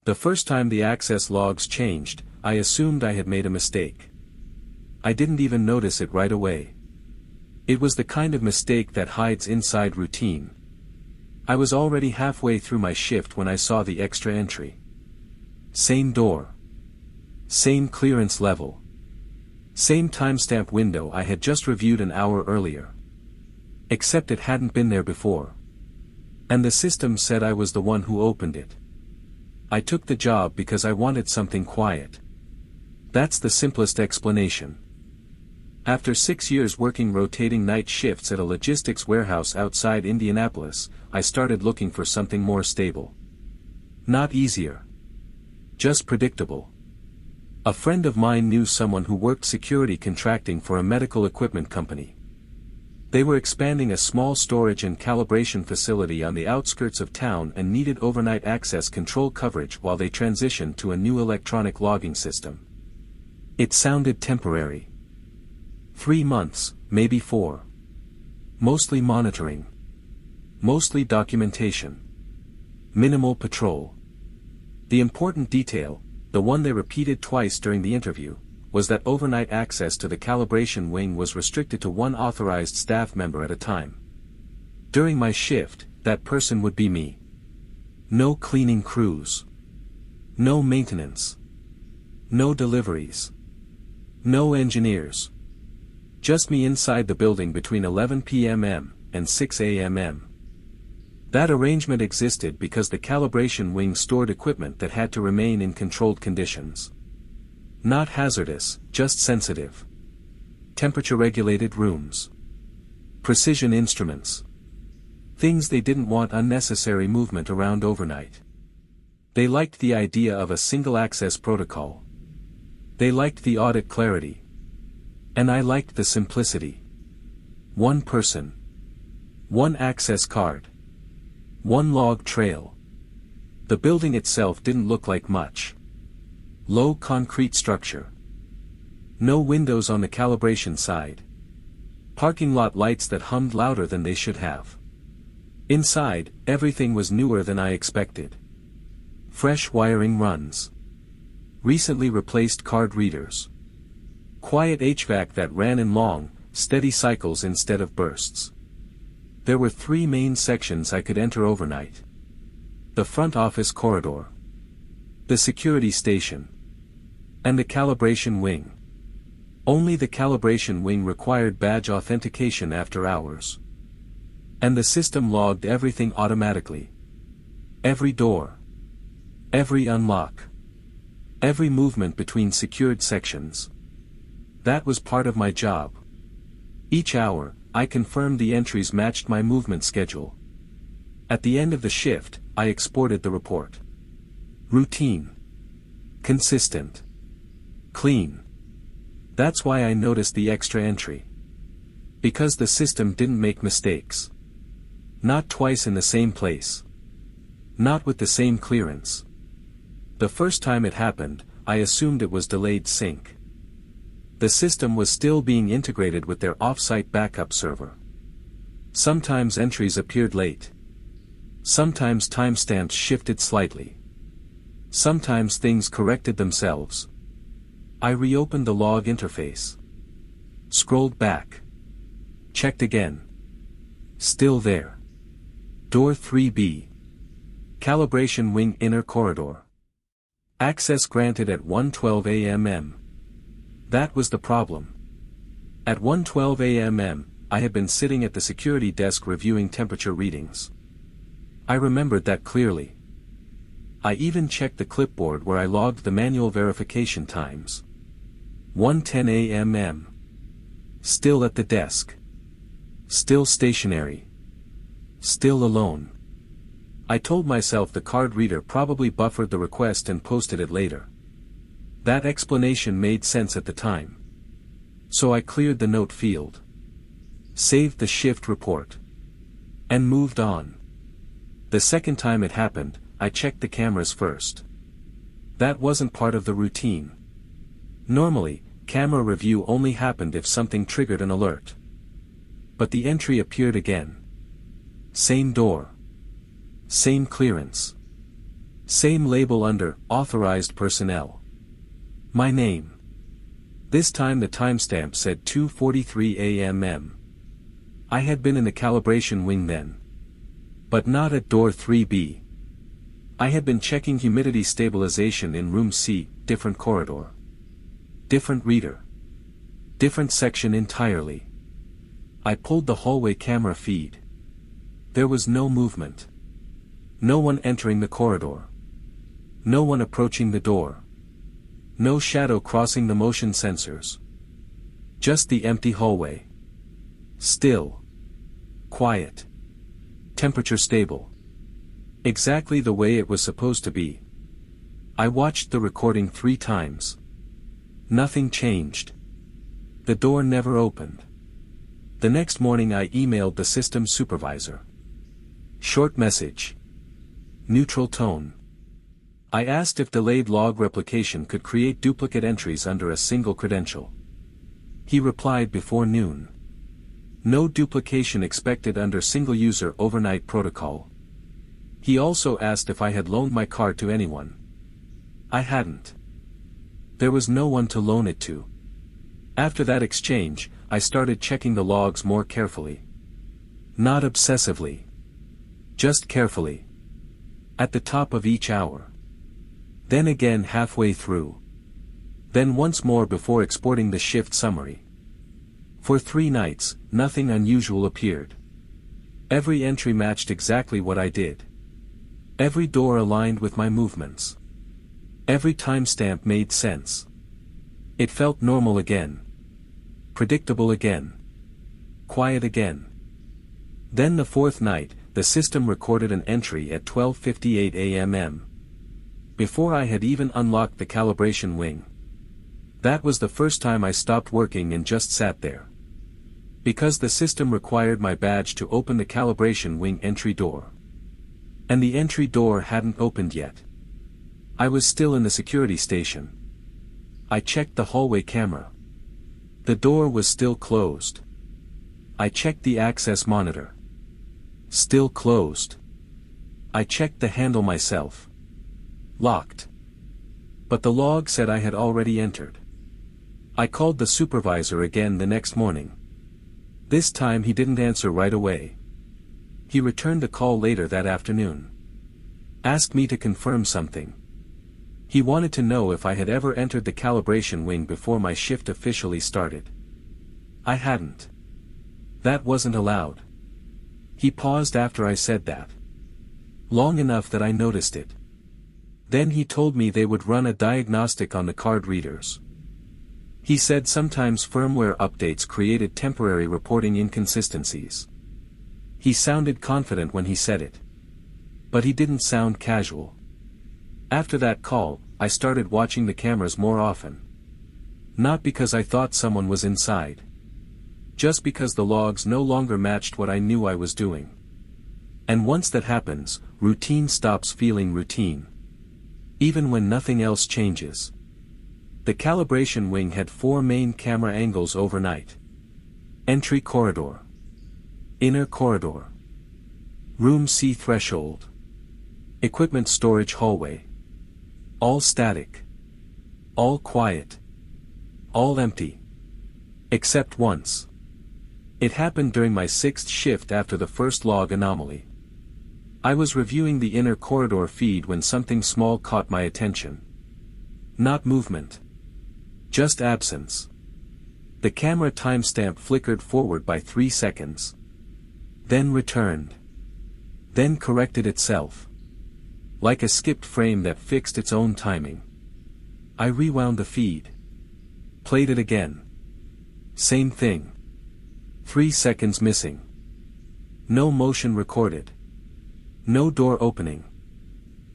The first time the access logs changed, I assumed I had made a mistake. I didn't even notice it right away. It was the kind of mistake that hides inside routine. I was already halfway through my shift when I saw the extra entry. Same door. Same clearance level. Same timestamp window I had just reviewed an hour earlier. Except it hadn't been there before. And the system said I was the one who opened it. I took the job because I wanted something quiet. That's the simplest explanation. After 6 years working rotating night shifts at a logistics warehouse outside Indianapolis, I started looking for something more stable. Not easier. Just predictable. A friend of mine knew someone who worked security contracting for a medical equipment company. They were expanding a small storage and calibration facility on the outskirts of town and needed overnight access control coverage while they transitioned to a new electronic logging system. It sounded temporary. 3 months, maybe 4. Mostly monitoring. Mostly documentation. Minimal patrol. The important detail, the one they repeated twice during the interview, was that overnight access to the calibration wing was restricted to one authorized staff member at a time. During my shift, that person would be me. No cleaning crews. No maintenance. No deliveries. No engineers. Just me inside the building between 11 p.m. and 6 a.m. That arrangement existed because the calibration wing stored equipment that had to remain in controlled conditions. Not hazardous, just sensitive. Temperature-regulated rooms. Precision instruments. Things they didn't want unnecessary movement around overnight. They liked the idea of a single access protocol. They liked the audit clarity. And I liked the simplicity. One person. One access card. One log trail. The building itself didn't look like much. Low concrete structure. No windows on the calibration side. Parking lot lights that hummed louder than they should have. Inside, everything was newer than I expected. Fresh wiring runs. Recently replaced card readers. Quiet HVAC that ran in long, steady cycles instead of bursts. There were 3 main sections I could enter overnight. The front office corridor. The security station. And the calibration wing. Only the calibration wing required badge authentication after hours. And the system logged everything automatically. Every door. Every unlock. Every movement between secured sections. That was part of my job. Each hour, I confirmed the entries matched my movement schedule. At the end of the shift, I exported the report. Routine. Consistent. Clean. That's why I noticed the extra entry. Because the system didn't make mistakes. Not twice in the same place. Not with the same clearance. The first time it happened, I assumed it was delayed sync. The system was still being integrated with their off-site backup server. Sometimes entries appeared late. Sometimes timestamps shifted slightly. Sometimes things corrected themselves. I reopened the log interface. Scrolled back. Checked again. Still there. Door 3B. Calibration wing inner corridor. Access granted at 1:12 a.m. That was the problem. At 1:12 a.m., I had been sitting at the security desk reviewing temperature readings. I remembered that clearly. I even checked the clipboard where I logged the manual verification times. 1:10 a.m. Still at the desk. Still stationary. Still alone. I told myself the card reader probably buffered the request and posted it later. That explanation made sense at the time. So I cleared the note field. Saved the shift report. And moved on. The second time it happened, I checked the cameras first. That wasn't part of the routine. Normally, camera review only happened if something triggered an alert. But the entry appeared again. Same door. Same clearance. Same label under authorized personnel. My name. This time the timestamp said 2:43 a.m. I had been in the calibration wing then. But not at door 3B. I had been checking humidity stabilization in room C, different corridor. Different reader. Different section entirely. I pulled the hallway camera feed. There was no movement. No one entering the corridor. No one approaching the door. No shadow crossing the motion sensors. Just the empty hallway. Still. Quiet. Temperature stable. Exactly the way it was supposed to be. I watched the recording 3 times. Nothing changed. The door never opened. The next morning I emailed the system supervisor. Short message. Neutral tone. I asked if delayed log replication could create duplicate entries under a single credential. He replied before noon. No duplication expected under single-user overnight protocol. He also asked if I had loaned my car to anyone. I hadn't. There was no one to loan it to. After that exchange, I started checking the logs more carefully. Not obsessively. Just carefully. At the top of each hour. Then again halfway through. Then once more before exporting the shift summary. For 3 nights, nothing unusual appeared. Every entry matched exactly what I did. Every door aligned with my movements. Every timestamp made sense. It felt normal again. Predictable again. Quiet again. Then the 4th night, the system recorded an entry at 12:58 a.m. Before I had even unlocked the calibration wing. That was the first time I stopped working and just sat there. Because the system required my badge to open the calibration wing entry door. And the entry door hadn't opened yet. I was still in the security station. I checked the hallway camera. The door was still closed. I checked the access monitor. Still closed. I checked the handle myself. Locked. But the log said I had already entered. I called the supervisor again the next morning. This time he didn't answer right away. He returned the call later that afternoon. Asked me to confirm something. He wanted to know if I had ever entered the calibration wing before my shift officially started. I hadn't. That wasn't allowed. He paused after I said that. Long enough that I noticed it. Then he told me they would run a diagnostic on the card readers. He said sometimes firmware updates created temporary reporting inconsistencies. He sounded confident when he said it. But he didn't sound casual. After that call, I started watching the cameras more often. Not because I thought someone was inside. Just because the logs no longer matched what I knew I was doing. And once that happens, routine stops feeling routine. Even when nothing else changes. The calibration wing had 4 main camera angles overnight. Entry corridor. Inner corridor. Room C threshold. Equipment storage hallway. All static. All quiet. All empty. Except once. It happened during my 6th shift after the first log anomaly. I was reviewing the inner corridor feed when something small caught my attention. Not movement. Just absence. The camera timestamp flickered forward by 3 seconds. Then returned. Then corrected itself. Like a skipped frame that fixed its own timing. I rewound the feed. Played it again. Same thing. 3 seconds missing. No motion recorded. No door opening.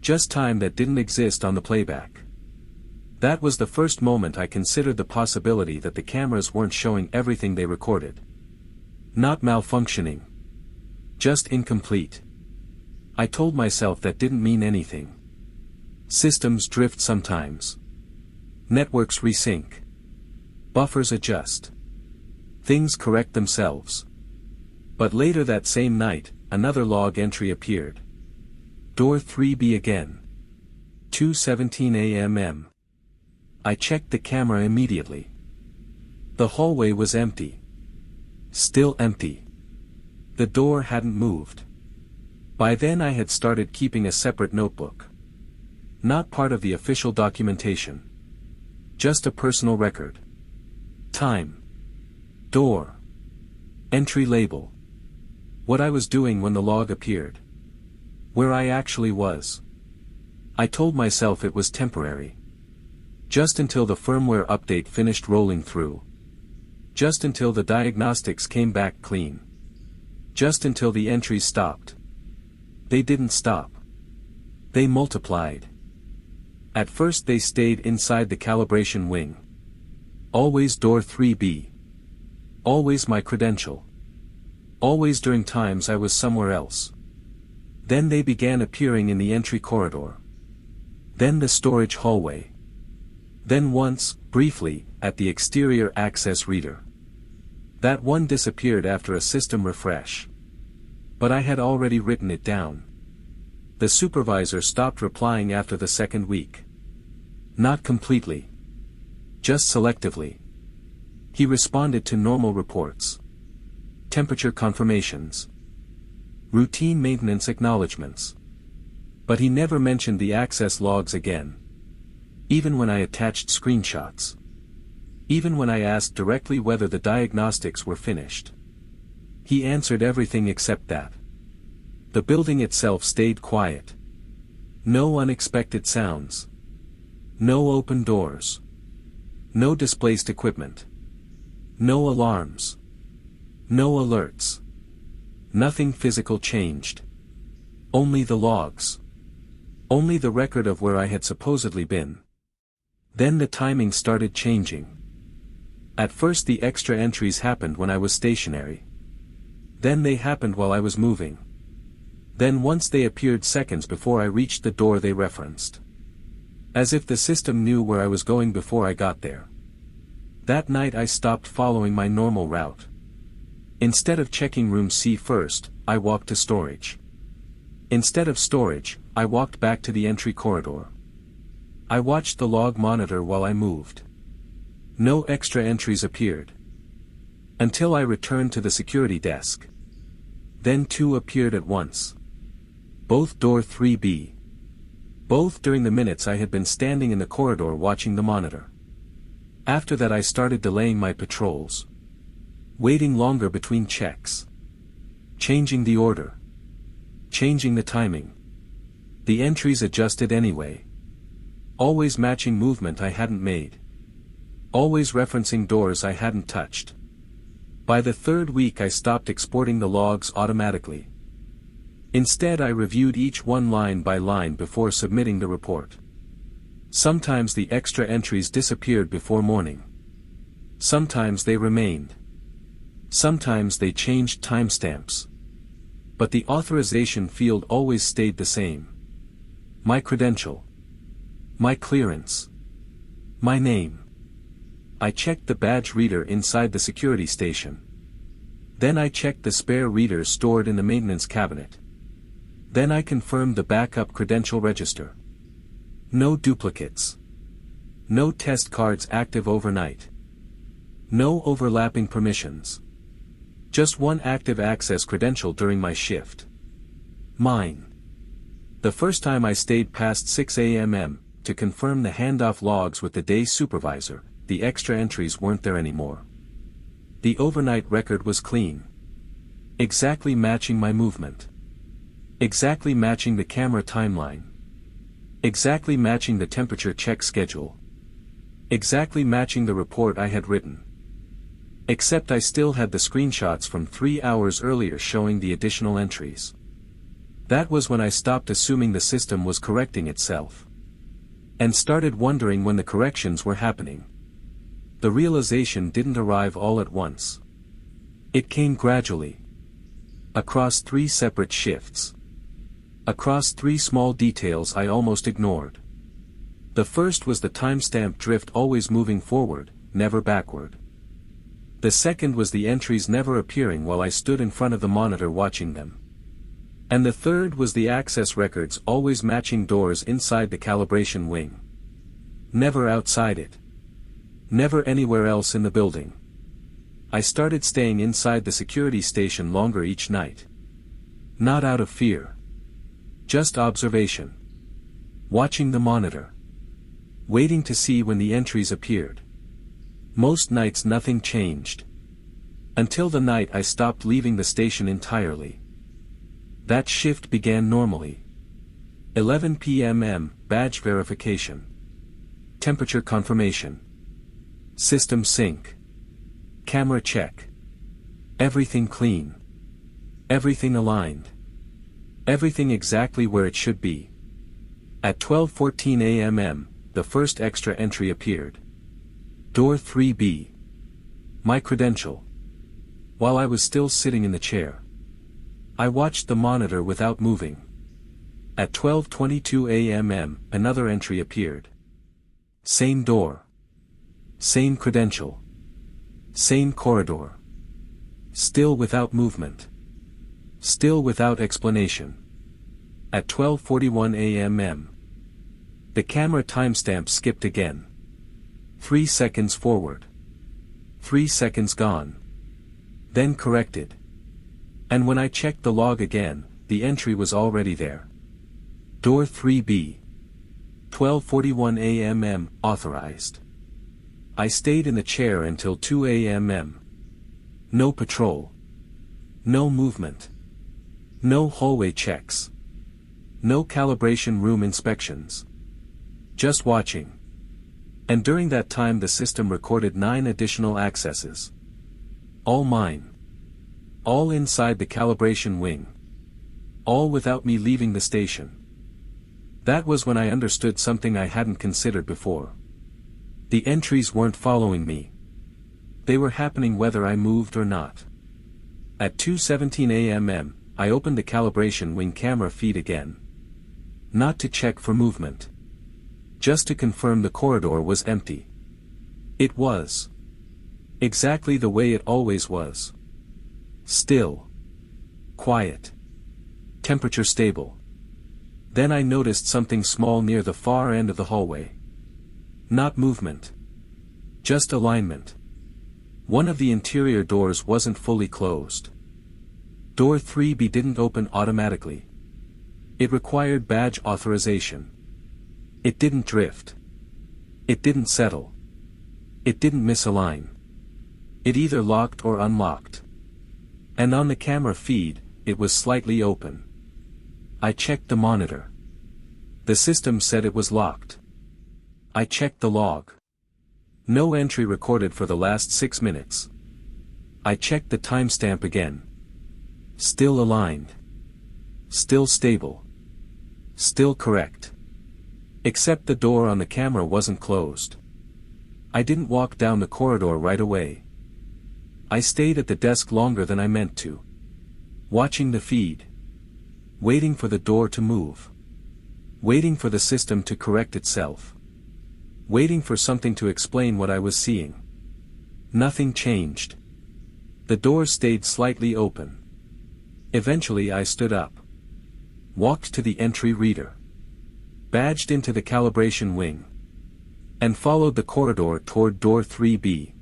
Just time that didn't exist on the playback. That was the first moment I considered the possibility that the cameras weren't showing everything they recorded. Not malfunctioning. Just incomplete. I told myself that didn't mean anything. Systems drift sometimes. Networks resync. Buffers adjust. Things correct themselves. But later that same night, another log entry appeared. Door 3B again. 2:17 a.m. I checked the camera immediately. The hallway was empty. Still empty. The door hadn't moved. By then I had started keeping a separate notebook. Not part of the official documentation. Just a personal record. Time. Door. Entry label. What I was doing when the log appeared. Where I actually was. I told myself it was temporary. Just until the firmware update finished rolling through. Just until the diagnostics came back clean. Just until the entries stopped. They didn't stop. They multiplied. At first they stayed inside the calibration wing. Always door 3B. Always my credential. Always during times I was somewhere else. Then they began appearing in the entry corridor. Then the storage hallway. Then once, briefly, at the exterior access reader. That one disappeared after a system refresh. But I had already written it down. The supervisor stopped replying after the second week. Not completely. Just selectively. He responded to normal reports. Temperature confirmations. Routine maintenance acknowledgements. But he never mentioned the access logs again. Even when I attached screenshots. Even when I asked directly whether the diagnostics were finished. He answered everything except that. The building itself stayed quiet. No unexpected sounds. No open doors. No displaced equipment. No alarms. No alerts. Nothing physical changed. Only the logs. Only the record of where I had supposedly been. Then the timing started changing. At first the extra entries happened when I was stationary. Then they happened while I was moving. Then once they appeared seconds before I reached the door they referenced. As if the system knew where I was going before I got there. That night I stopped following my normal route. Instead of checking room C first, I walked to storage. Instead of storage, I walked back to the entry corridor. I watched the log monitor while I moved. No extra entries appeared. Until I returned to the security desk. Then two appeared at once. Both door 3B. Both during the minutes I had been standing in the corridor watching the monitor. After that I started delaying my patrols. Waiting longer between checks. Changing the order. Changing the timing. The entries adjusted anyway. Always matching movement I hadn't made. Always referencing doors I hadn't touched. By the third week I stopped exporting the logs automatically. Instead I reviewed each one line by line before submitting the report. Sometimes the extra entries disappeared before morning. Sometimes they remained. Sometimes they changed timestamps. But the authorization field always stayed the same. My credential. My clearance. My name. I checked the badge reader inside the security station. Then I checked the spare readers stored in the maintenance cabinet. Then I confirmed the backup credential register. No duplicates. No test cards active overnight. No overlapping permissions. Just one active access credential during my shift. Mine. The first time I stayed past 6 a.m. to confirm the handoff logs with the day supervisor, the extra entries weren't there anymore. The overnight record was clean. Exactly matching my movement. Exactly matching the camera timeline. Exactly matching the temperature check schedule. Exactly matching the report I had written. Except I still had the screenshots from 3 hours earlier showing the additional entries. That was when I stopped assuming the system was correcting itself. And started wondering when the corrections were happening. The realization didn't arrive all at once. It came gradually. Across 3 separate shifts. Across 3 small details I almost ignored. The first was the timestamp drift always moving forward, never backward. The second was the entries never appearing while I stood in front of the monitor watching them. And the third was the access records always matching doors inside the calibration wing. Never outside it. Never anywhere else in the building. I started staying inside the security station longer each night. Not out of fear. Just observation. Watching the monitor. Waiting to see when the entries appeared. Most nights nothing changed. Until the night I stopped leaving the station entirely. That shift began normally. 11 p.m. Badge verification. Temperature confirmation. System sync. Camera check. Everything clean. Everything aligned. Everything exactly where it should be. At 12:14 a.m. the first extra entry appeared. Door 3B. My credential. While I was still sitting in the chair, I watched the monitor without moving. At 12:22 a.m. another entry appeared. Same door. Same credential. Same corridor. Still without movement. Still without explanation. At 12:41 a.m. the camera timestamp skipped again. 3 seconds forward. 3 seconds gone. Then corrected. And when I checked the log again, the entry was already there. Door 3B. 12:41 a.m. authorized. I stayed in the chair until 2 a.m. No patrol. No movement. No hallway checks. No calibration room inspections. Just watching. And during that time the system recorded 9 additional accesses. All mine. All inside the calibration wing. All without me leaving the station. That was when I understood something I hadn't considered before. The entries weren't following me. They were happening whether I moved or not. At 2:17 a.m. I opened the calibration wing camera feed again. Not to check for movement. Just to confirm the corridor was empty. It was. Exactly the way it always was. Still. Quiet. Temperature stable. Then I noticed something small near the far end of the hallway. Not movement. Just alignment. One of the interior doors wasn't fully closed. Door 3B didn't open automatically. It required badge authorization. It didn't drift. It didn't settle. It didn't misalign. It either locked or unlocked. And on the camera feed, it was slightly open. I checked the monitor. The system said it was locked. I checked the log. No entry recorded for the last 6 minutes. I checked the timestamp again. Still aligned. Still stable. Still correct. Except the door on the camera wasn't closed. I didn't walk down the corridor right away. I stayed at the desk longer than I meant to. Watching the feed. Waiting for the door to move. Waiting for the system to correct itself. Waiting for something to explain what I was seeing. Nothing changed. The door stayed slightly open. Eventually I stood up. Walked to the entry reader. Badged into the calibration wing. And followed the corridor toward door 3B.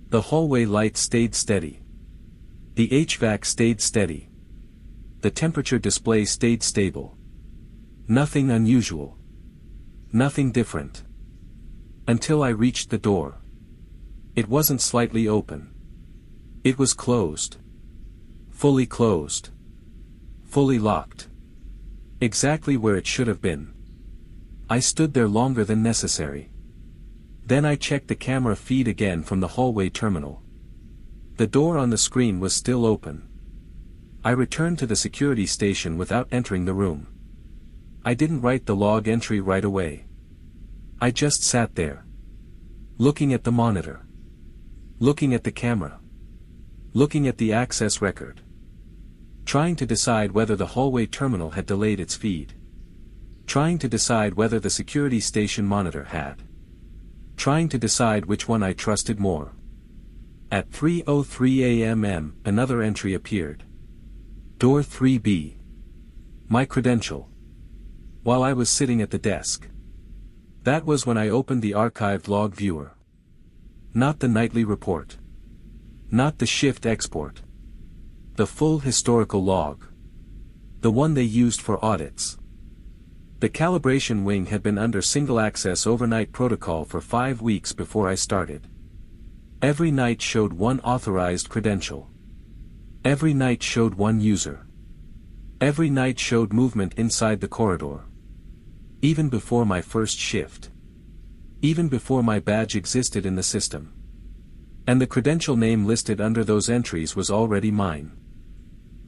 The hallway light stayed steady. The HVAC stayed steady. The temperature display stayed stable. Nothing unusual. Nothing different. Until I reached the door. It wasn't slightly open. It was closed. Fully closed. Fully locked. Exactly where it should have been. I stood there longer than necessary. Then I checked the camera feed again from the hallway terminal. The door on the screen was still open. I returned to the security station without entering the room. I didn't write the log entry right away. I just sat there. Looking at the monitor. Looking at the camera. Looking at the access record. Trying to decide whether the hallway terminal had delayed its feed. Trying to decide whether the security station monitor had. Trying to decide which one I trusted more. At 3:03 a.m. another entry appeared. Door 3B. My credential. While I was sitting at the desk. That was when I opened the archived log viewer. Not the nightly report. Not the shift export. The full historical log. The one they used for audits. The calibration wing had been under single access overnight protocol for 5 weeks before I started. Every night showed one authorized credential. Every night showed one user. Every night showed movement inside the corridor. Even before my first shift. Even before my badge existed in the system. And the credential name listed under those entries was already mine.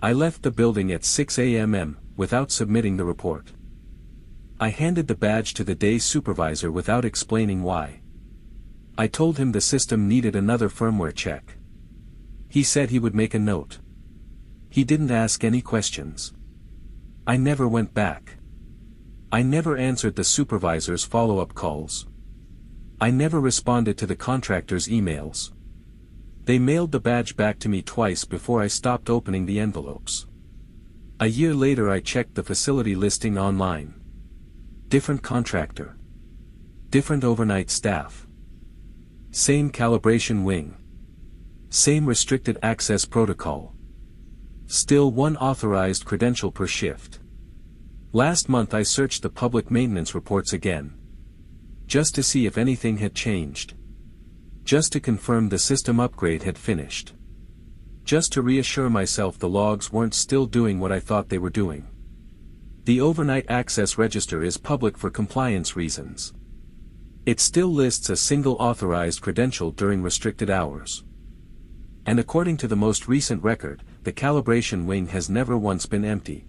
I left the building at 6 a.m. without submitting the report. I handed the badge to the day supervisor without explaining why. I told him the system needed another firmware check. He said he would make a note. He didn't ask any questions. I never went back. I never answered the supervisor's follow-up calls. I never responded to the contractor's emails. They mailed the badge back to me twice before I stopped opening the envelopes. A year later I checked the facility listing online. Different contractor. Different overnight staff. Same calibration wing. Same restricted access protocol. Still one authorized credential per shift. Last month I searched the public maintenance reports again. Just to see if anything had changed. Just to confirm the system upgrade had finished. Just to reassure myself the logs weren't still doing what I thought they were doing. The overnight access register is public for compliance reasons. It still lists a single authorized credential during restricted hours. And according to the most recent record, the calibration wing has never once been empty.